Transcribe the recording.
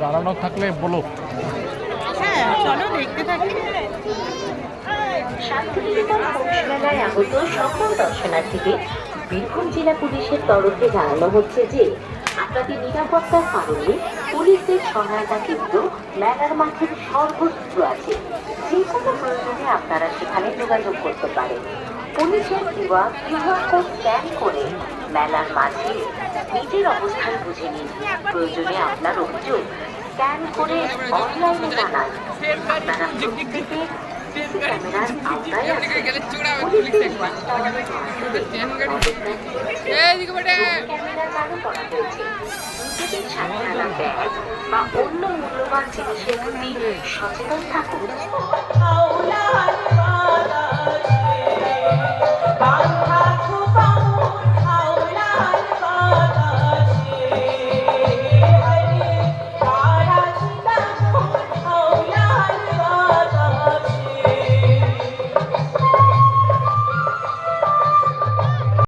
দাঁড়ানো থাকলে বলো। হ্যাঁ চলো দেখতে থাকি। শান্তিনিকেতন পৌষ মেলায় আগত সকল দর্শনার্থীকে বীরভূম জেলা পুলিশের তরফে জানানো হচ্ছে যে আপনাদের নিরাপত্তার কারণে পুলিশদের সহায়তা কিন্তু মেলার মাঠের সর্বত্র আছে। যে কোনো প্রয়োজনে আপনারা সেখানে যোগাযোগ করতে পারেন। পুলিশের দেওয়া কিউআর কোড স্ক্যান করে মেলার মাঝে নিজের অবস্থান বুঝে নিন। প্রয়োজনে আপনার অভিযোগ স্ক্যান করে অনলাইনে জানান। আপনারা প্রত্যেকে সিসি ক্যামেরার আওতায় আছেন। পুলিশের ক্যামেরা চালু করা হয়েছে। নিজেদের সাথে আনা ব্যাগ বা অন্য মূল্যবান জিনিসের প্রতি সচেতন থাকুন।